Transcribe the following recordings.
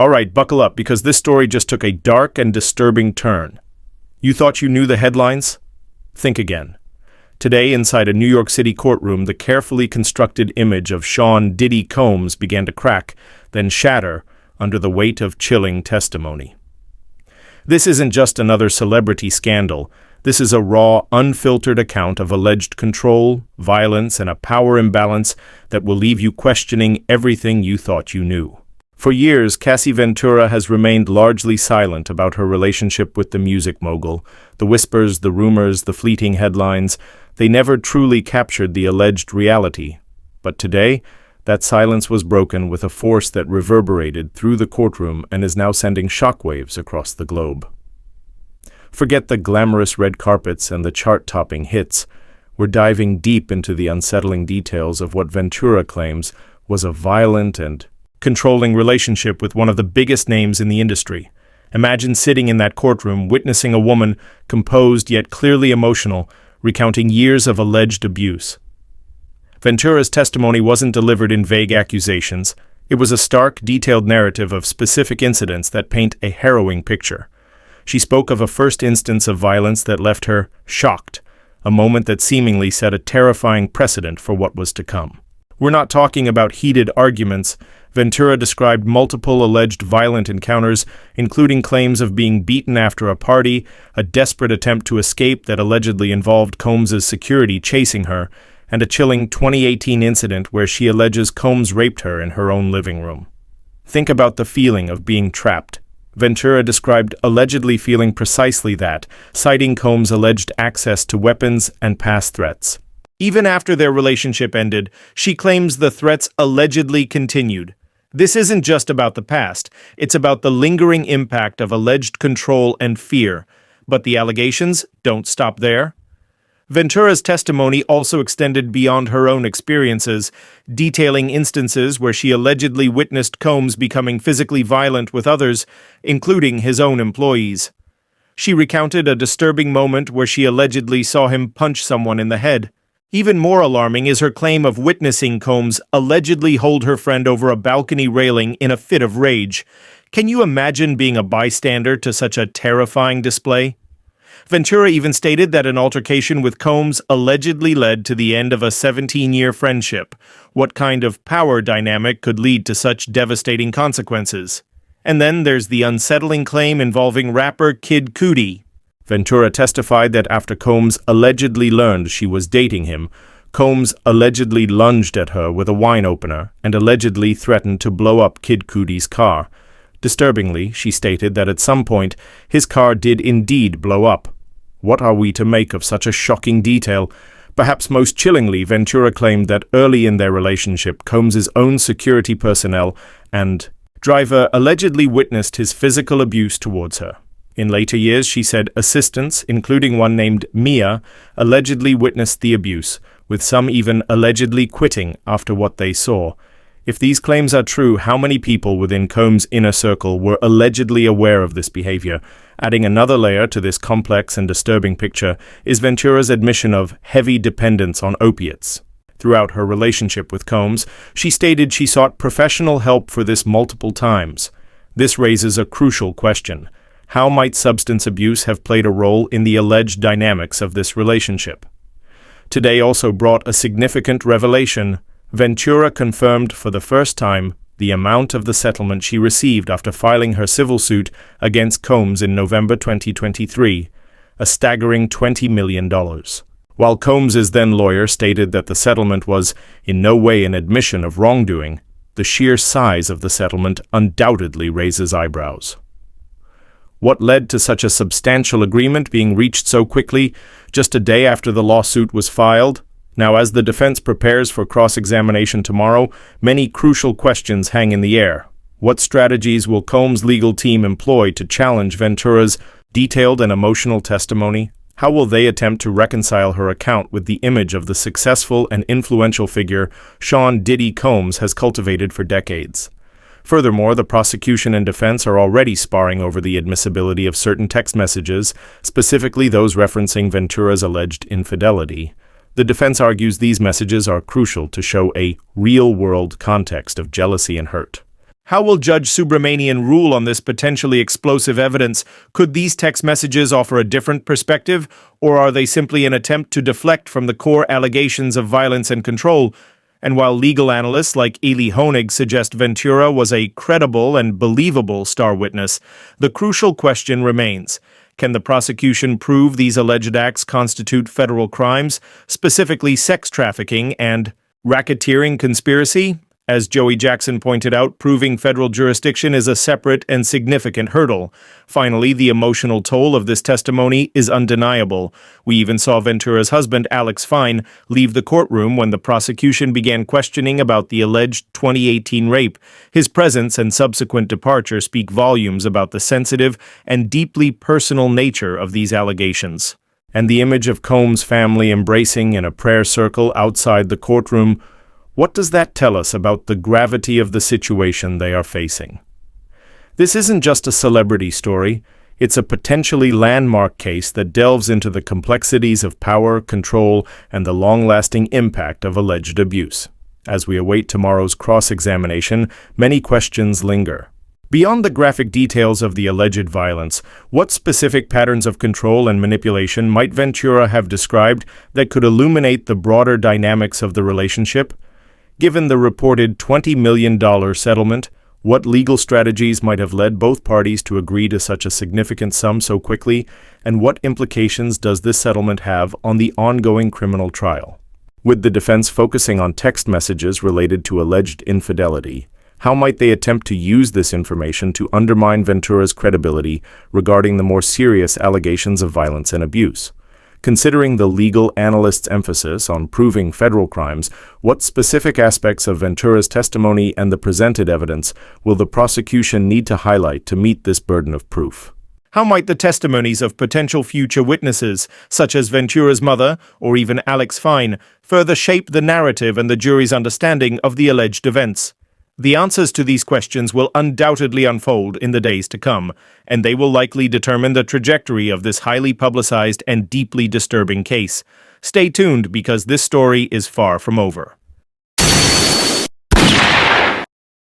All right, buckle up, because this story just took a dark and disturbing turn. You thought you knew the headlines? Think again. Today, inside a New York City courtroom, the carefully constructed image of Sean "Diddy" Combs began to crack, then shatter, under the weight of chilling testimony. This isn't just another celebrity scandal. This is a raw, unfiltered account of alleged control, violence, and a power imbalance that will leave you questioning everything you thought you knew. For years, Cassie Ventura has remained largely silent about her relationship with the music mogul. The whispers, the rumors, the fleeting headlines, they never truly captured the alleged reality. But today, that silence was broken with a force that reverberated through the courtroom and is now sending shockwaves across the globe. Forget the glamorous red carpets and the chart-topping hits. We're diving deep into the unsettling details of what Ventura claims was a violent and controlling relationship with one of the biggest names in the industry. Imagine sitting in that courtroom, witnessing a woman, composed yet clearly emotional, recounting years of alleged abuse. Ventura's testimony wasn't delivered in vague accusations. It was a stark, detailed narrative of specific incidents that paint a harrowing picture. She spoke of a first instance of violence that left her shocked, a moment that seemingly set a terrifying precedent for what was to come. We're not talking about heated arguments. Ventura described multiple alleged violent encounters, including claims of being beaten after a party, a desperate attempt to escape that allegedly involved Combs' security chasing her, and a chilling 2018 incident where she alleges Combs raped her in her own living room. Think about the feeling of being trapped. Ventura described allegedly feeling precisely that, citing Combs' alleged access to weapons and past threats. Even after their relationship ended, she claims the threats allegedly continued. This isn't just about the past, it's about the lingering impact of alleged control and fear. But the allegations don't stop there. Ventura's testimony also extended beyond her own experiences, detailing instances where she allegedly witnessed Combs becoming physically violent with others, including his own employees. She recounted a disturbing moment where she allegedly saw him punch someone in the head. Even more alarming is her claim of witnessing Combs allegedly hold her friend over a balcony railing in a fit of rage. Can you imagine being a bystander to such a terrifying display? Ventura even stated that an altercation with Combs allegedly led to the end of a 17-year friendship. What kind of power dynamic could lead to such devastating consequences? And then there's the unsettling claim involving rapper Kid Cudi. Ventura testified that after Combs allegedly learned she was dating him, Combs allegedly lunged at her with a wine opener and allegedly threatened to blow up Kid Cudi's car. Disturbingly, she stated that at some point, his car did indeed blow up. What are we to make of such a shocking detail? Perhaps most chillingly, Ventura claimed that early in their relationship, Combs' own security personnel and driver allegedly witnessed his physical abuse towards her. In later years, she said assistants, including one named Mia, allegedly witnessed the abuse, with some even allegedly quitting after what they saw. If these claims are true, how many people within Combs' inner circle were allegedly aware of this behavior? Adding another layer to this complex and disturbing picture is Ventura's admission of heavy dependence on opiates. Throughout her relationship with Combs, she stated she sought professional help for this multiple times. This raises a crucial question. How might substance abuse have played a role in the alleged dynamics of this relationship? Today also brought a significant revelation. Ventura confirmed for the first time the amount of the settlement she received after filing her civil suit against Combs in November 2023, a staggering $20 million. While Combs' then lawyer stated that the settlement was in no way an admission of wrongdoing, the sheer size of the settlement undoubtedly raises eyebrows. What led to such a substantial agreement being reached so quickly, just a day after the lawsuit was filed? Now, as the defense prepares for cross-examination tomorrow, many crucial questions hang in the air. What strategies will Combs' legal team employ to challenge Ventura's detailed and emotional testimony? How will they attempt to reconcile her account with the image of the successful and influential figure Sean "Diddy" Combs has cultivated for decades? Furthermore, the prosecution and defense are already sparring over the admissibility of certain text messages, specifically those referencing Ventura's alleged infidelity. The defense argues these messages are crucial to show a real-world context of jealousy and hurt. How will Judge Subramanian rule on this potentially explosive evidence? Could these text messages offer a different perspective, or are they simply an attempt to deflect from the core allegations of violence and control? And while legal analysts like Eli Honig suggest Ventura was a credible and believable star witness, the crucial question remains: can the prosecution prove these alleged acts constitute federal crimes, specifically sex trafficking and racketeering conspiracy? As Joey Jackson pointed out, proving federal jurisdiction is a separate and significant hurdle. Finally, the emotional toll of this testimony is undeniable. We even saw Ventura's husband, Alex Fine, leave the courtroom when the prosecution began questioning about the alleged 2018 rape. His presence and subsequent departure speak volumes about the sensitive and deeply personal nature of these allegations. And the image of Combs' family embracing in a prayer circle outside the courtroom, what does that tell us about the gravity of the situation they are facing? This isn't just a celebrity story, it's a potentially landmark case that delves into the complexities of power, control, and the long-lasting impact of alleged abuse. As we await tomorrow's cross-examination, many questions linger. Beyond the graphic details of the alleged violence, what specific patterns of control and manipulation might Ventura have described that could illuminate the broader dynamics of the relationship? Given the reported $20 million settlement, what legal strategies might have led both parties to agree to such a significant sum so quickly, and what implications does this settlement have on the ongoing criminal trial? With the defense focusing on text messages related to alleged infidelity, how might they attempt to use this information to undermine Ventura's credibility regarding the more serious allegations of violence and abuse? Considering the legal analyst's emphasis on proving federal crimes, what specific aspects of Ventura's testimony and the presented evidence will the prosecution need to highlight to meet this burden of proof? How might the testimonies of potential future witnesses, such as Ventura's mother or even Alex Fine, further shape the narrative and the jury's understanding of the alleged events? The answers to these questions will undoubtedly unfold in the days to come, and they will likely determine the trajectory of this highly publicized and deeply disturbing case. Stay tuned because this story is far from over.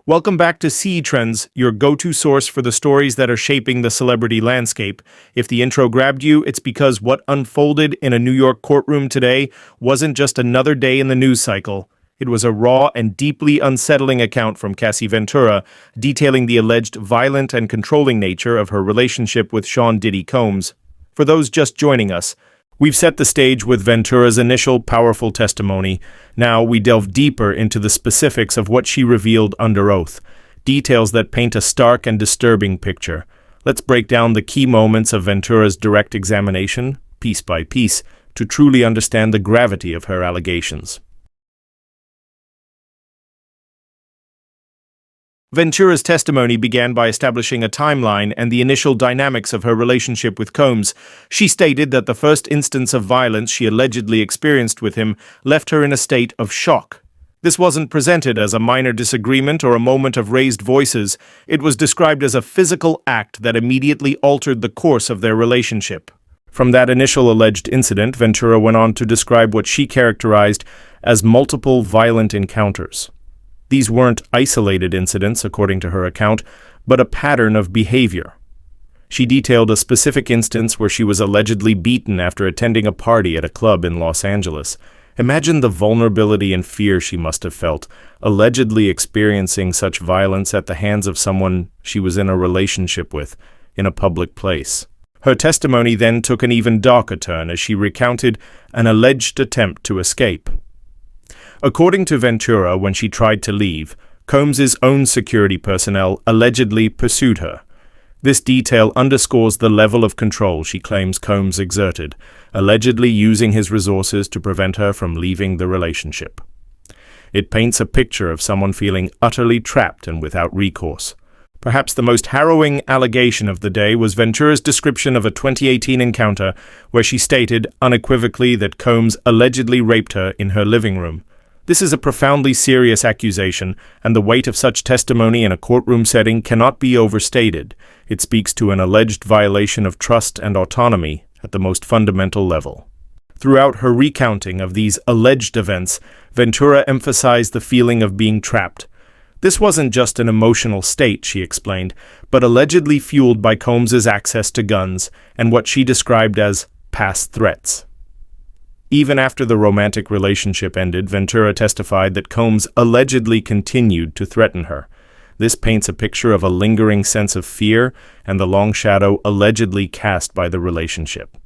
Welcome back to CEtrends, your go-to source for the stories that are shaping the celebrity landscape. If the intro grabbed you, it's because what unfolded in a New York courtroom today wasn't just another day in the news cycle. It was a raw and deeply unsettling account from Cassie Ventura, detailing the alleged violent and controlling nature of her relationship with Sean Diddy Combs. For those just joining us, we've set the stage with Ventura's initial powerful testimony. Now we delve deeper into the specifics of what she revealed under oath, details that paint a stark and disturbing picture. Let's break down the key moments of Ventura's direct examination, piece by piece, to truly understand the gravity of her allegations. Ventura's testimony began by establishing a timeline and the initial dynamics of her relationship with Combs. She stated that the first instance of violence she allegedly experienced with him left her in a state of shock. This wasn't presented as a minor disagreement or a moment of raised voices. It was described as a physical act that immediately altered the course of their relationship. From that initial alleged incident, Ventura went on to describe what she characterized as multiple violent encounters. These weren't isolated incidents, according to her account, but a pattern of behavior. She detailed a specific instance where she was allegedly beaten after attending a party at a club in Los Angeles. Imagine the vulnerability and fear she must have felt, allegedly experiencing such violence at the hands of someone she was in a relationship with, in a public place. Her testimony then took an even darker turn as she recounted an alleged attempt to escape. According to Ventura, when she tried to leave, Combs' own security personnel allegedly pursued her. This detail underscores the level of control she claims Combs exerted, allegedly using his resources to prevent her from leaving the relationship. It paints a picture of someone feeling utterly trapped and without recourse. Perhaps the most harrowing allegation of the day was Ventura's description of a 2018 encounter where she stated unequivocally that Combs allegedly raped her in her living room. This is a profoundly serious accusation, and the weight of such testimony in a courtroom setting cannot be overstated. It speaks to an alleged violation of trust and autonomy at the most fundamental level. Throughout her recounting of these alleged events, Ventura emphasized the feeling of being trapped. This wasn't just an emotional state, she explained, but allegedly fueled by Combs's access to guns and what she described as past threats. Even after the romantic relationship ended, Ventura testified that Combs allegedly continued to threaten her. This paints a picture of a lingering sense of fear and the long shadow allegedly cast by the relationship.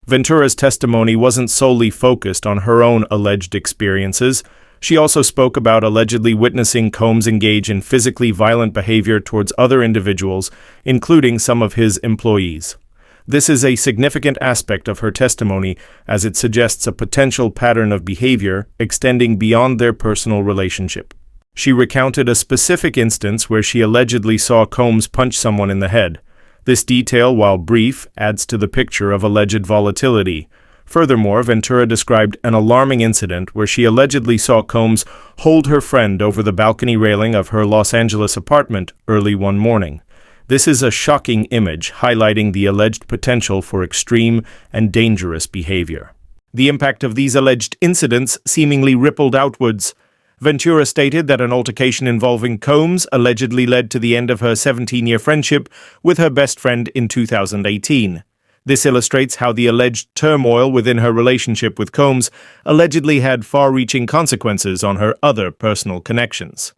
Ventura's testimony wasn't solely focused on her own alleged experiences. She also spoke about allegedly witnessing Combs engage in physically violent behavior towards other individuals, including some of his employees. This is a significant aspect of her testimony, as it suggests a potential pattern of behavior extending beyond their personal relationship. She recounted a specific instance where she allegedly saw Combs punch someone in the head. This detail, while brief, adds to the picture of alleged volatility. Furthermore, Ventura described an alarming incident where she allegedly saw Combs hold her friend over the balcony railing of her Los Angeles apartment early one morning. This is a shocking image highlighting the alleged potential for extreme and dangerous behavior. The impact of these alleged incidents seemingly rippled outwards. Ventura stated that an altercation involving Combs allegedly led to the end of her 17-year friendship with her best friend in 2018. This illustrates how the alleged turmoil within her relationship with Combs allegedly had far-reaching consequences on her other personal connections.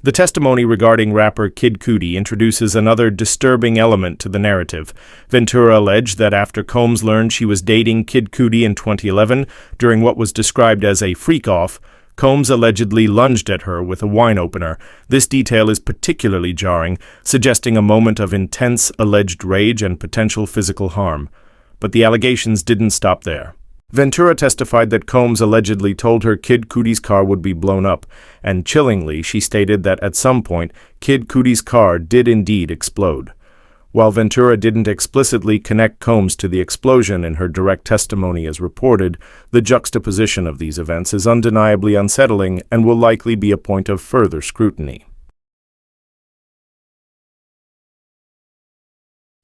The testimony regarding rapper Kid Cudi introduces another disturbing element to the narrative. Ventura alleged that after Combs learned she was dating Kid Cudi in 2011, during what was described as a freak-off, Combs allegedly lunged at her with a wine opener. This detail is particularly jarring, suggesting a moment of intense alleged rage and potential physical harm. But the allegations didn't stop there. Ventura testified that Combs allegedly told her Kid Cudi's car would be blown up, and chillingly, she stated that at some point, Kid Cudi's car did indeed explode. While Ventura didn't explicitly connect Combs to the explosion in her direct testimony as reported, the juxtaposition of these events is undeniably unsettling and will likely be a point of further scrutiny.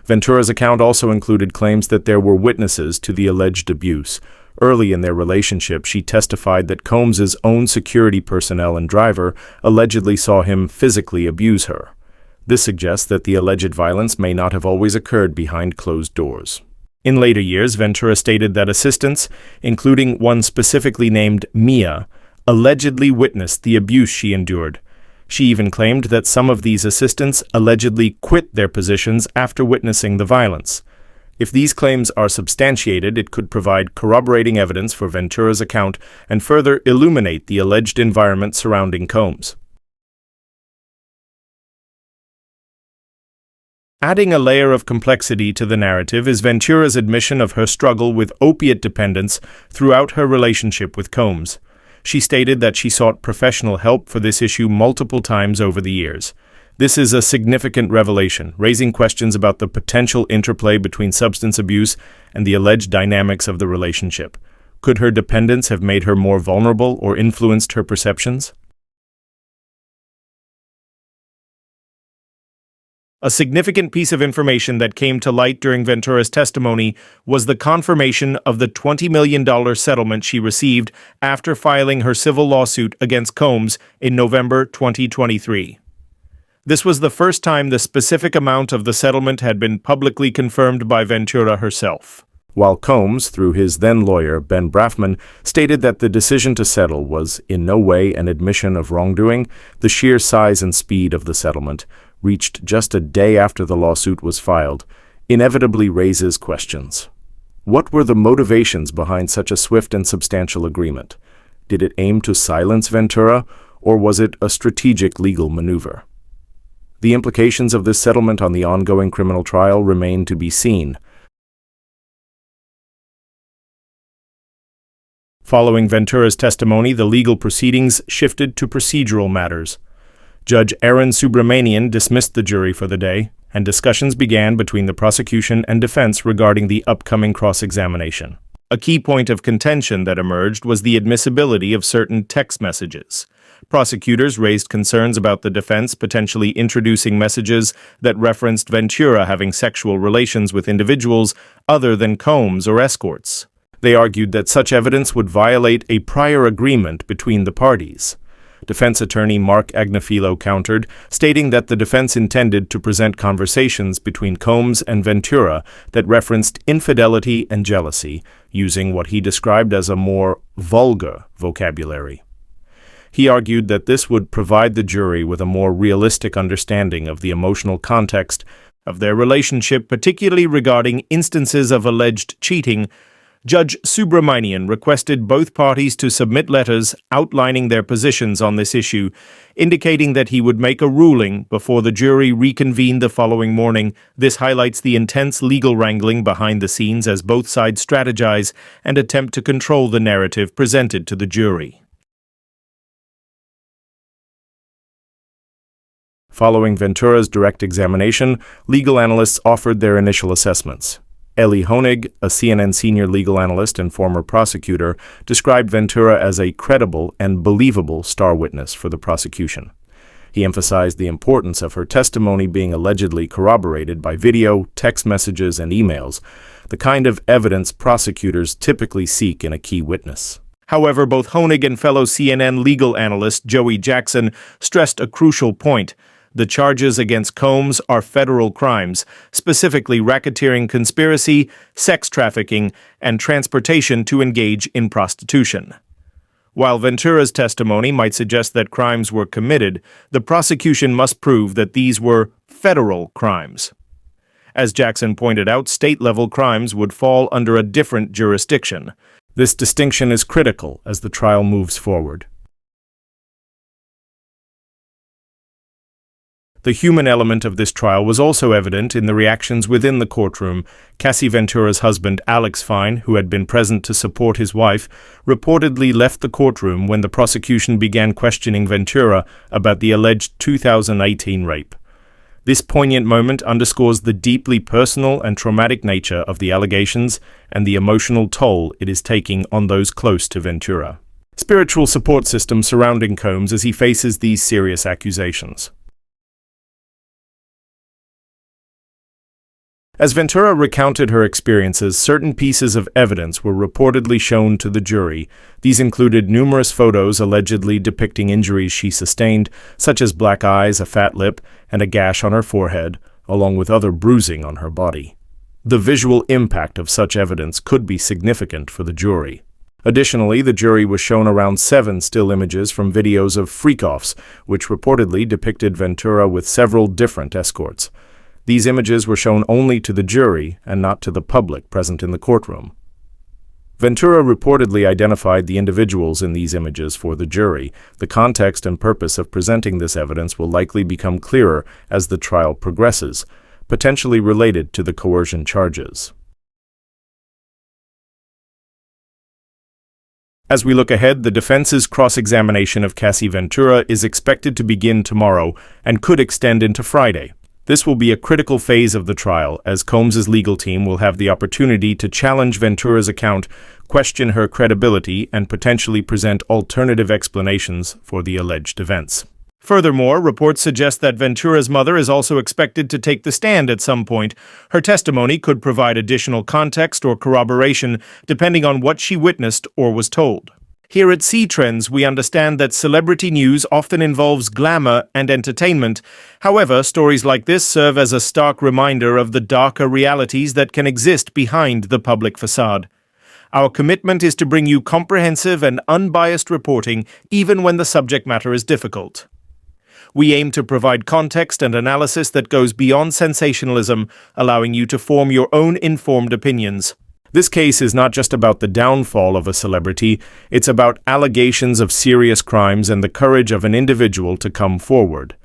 Ventura's account also included claims that there were witnesses to the alleged abuse. Early in their relationship, she testified that Combs's own security personnel and driver allegedly saw him physically abuse her. This suggests that the alleged violence may not have always occurred behind closed doors. In later years, Ventura stated that assistants, including one specifically named Mia, allegedly witnessed the abuse she endured. She even claimed that some of these assistants allegedly quit their positions after witnessing the violence. If these claims are substantiated, it could provide corroborating evidence for Ventura's account and further illuminate the alleged environment surrounding Combs. Adding a layer of complexity to the narrative is Ventura's admission of her struggle with opiate dependence throughout her relationship with Combs. She stated that she sought professional help for this issue multiple times over the years. This is a significant revelation, raising questions about the potential interplay between substance abuse and the alleged dynamics of the relationship. Could her dependence have made her more vulnerable or influenced her perceptions? A significant piece of information that came to light during Ventura's testimony was the confirmation of the $20 million settlement she received after filing her civil lawsuit against Combs in November 2023. This was the first time the specific amount of the settlement had been publicly confirmed by Ventura herself. While Combs, through his then lawyer, Ben Brafman, stated that the decision to settle was in no way an admission of wrongdoing, the sheer size and speed of the settlement, reached just a day after the lawsuit was filed, inevitably raises questions. What were the motivations behind such a swift and substantial agreement? Did it aim to silence Ventura, or was it a strategic legal maneuver? The implications of this settlement on the ongoing criminal trial remain to be seen. Following Ventura's testimony, the legal proceedings shifted to procedural matters. Judge Aaron Subramanian dismissed the jury for the day, and discussions began between the prosecution and defense regarding the upcoming cross-examination. A key point of contention that emerged was the admissibility of certain text messages. Prosecutors raised concerns about the defense potentially introducing messages that referenced Ventura having sexual relations with individuals other than Combs or escorts. They argued that such evidence would violate a prior agreement between the parties. Defense attorney Mark Agnifilo countered, stating that the defense intended to present conversations between Combs and Ventura that referenced infidelity and jealousy, using what he described as a more vulgar vocabulary. He argued that this would provide the jury with a more realistic understanding of the emotional context of their relationship, particularly regarding instances of alleged cheating. Judge Subramanian requested both parties to submit letters outlining their positions on this issue, indicating that he would make a ruling before the jury reconvened the following morning. This highlights the intense legal wrangling behind the scenes as both sides strategize and attempt to control the narrative presented to the jury. Following Ventura's direct examination, legal analysts offered their initial assessments. Elie Honig, a CNN senior legal analyst and former prosecutor, described Ventura as a credible and believable star witness for the prosecution. He emphasized the importance of her testimony being allegedly corroborated by video, text messages, and emails, the kind of evidence prosecutors typically seek in a key witness. However, both Honig and fellow CNN legal analyst Joey Jackson stressed a crucial point. The charges against Combs are federal crimes, specifically racketeering, conspiracy, sex trafficking, and transportation to engage in prostitution. While Ventura's testimony might suggest that crimes were committed, the prosecution must prove that these were federal crimes. As Jackson pointed out, state-level crimes would fall under a different jurisdiction. This distinction is critical as the trial moves forward. The human element of this trial was also evident in the reactions within the courtroom. Cassie Ventura's husband, Alex Fine, who had been present to support his wife, reportedly left the courtroom when the prosecution began questioning Ventura about the alleged 2018 rape. This poignant moment underscores the deeply personal and traumatic nature of the allegations and the emotional toll it is taking on those close to Ventura. Spiritual support system surrounding Combs as he faces these serious accusations. As Ventura recounted her experiences, certain pieces of evidence were reportedly shown to the jury. These included numerous photos allegedly depicting injuries she sustained, such as black eyes, a fat lip, and a gash on her forehead, along with other bruising on her body. The visual impact of such evidence could be significant for the jury. Additionally, the jury was shown around 7 still images from videos of freak-offs, which reportedly depicted Ventura with several different escorts. These images were shown only to the jury and not to the public present in the courtroom. Ventura reportedly identified the individuals in these images for the jury. The context and purpose of presenting this evidence will likely become clearer as the trial progresses, potentially related to the coercion charges. As we look ahead, the defense's cross-examination of Cassie Ventura is expected to begin tomorrow and could extend into Friday. This will be a critical phase of the trial, as Combs' legal team will have the opportunity to challenge Ventura's account, question her credibility, and potentially present alternative explanations for the alleged events. Furthermore, reports suggest that Ventura's mother is also expected to take the stand at some point. Her testimony could provide additional context or corroboration, depending on what she witnessed or was told. Here at CEtrends, we understand that celebrity news often involves glamour and entertainment. However, stories like this serve as a stark reminder of the darker realities that can exist behind the public facade. Our commitment is to bring you comprehensive and unbiased reporting, even when the subject matter is difficult. We aim to provide context and analysis that goes beyond sensationalism, allowing you to form your own informed opinions. This case is not just about the downfall of a celebrity, it's about allegations of serious crimes and the courage of an individual to come forward.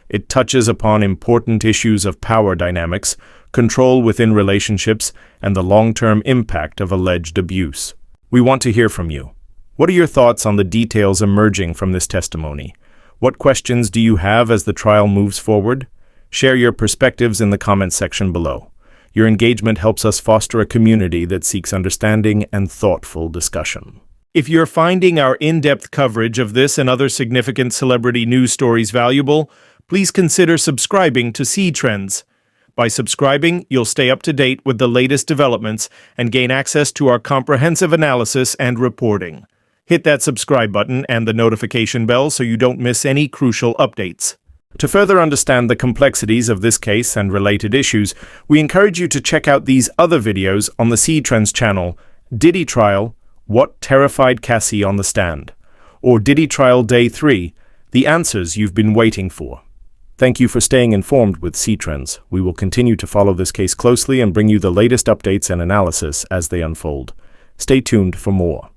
It touches upon important issues of power dynamics, control within relationships, and the long-term impact of alleged abuse. We want to hear from you. What are your thoughts on the details emerging from this testimony? What questions do you have as the trial moves forward? Share your perspectives in the comments section below. Your engagement helps us foster a community that seeks understanding and thoughtful discussion. If you're finding our in-depth coverage of this and other significant celebrity news stories valuable, please consider subscribing to CEtrends. By subscribing, you'll stay up to date with the latest developments and gain access to our comprehensive analysis and reporting. Hit that subscribe button and the notification bell so you don't miss any crucial updates. To further understand the complexities of this case and related issues, we encourage you to check out these other videos on the CEtrends channel: Diddy Trial, What Terrified Cassie on the Stand, or Diddy Trial Day 3, The Answers You've Been Waiting For. Thank you for staying informed with CEtrends. We will continue to follow this case closely and bring you the latest updates and analysis as they unfold. Stay tuned for more.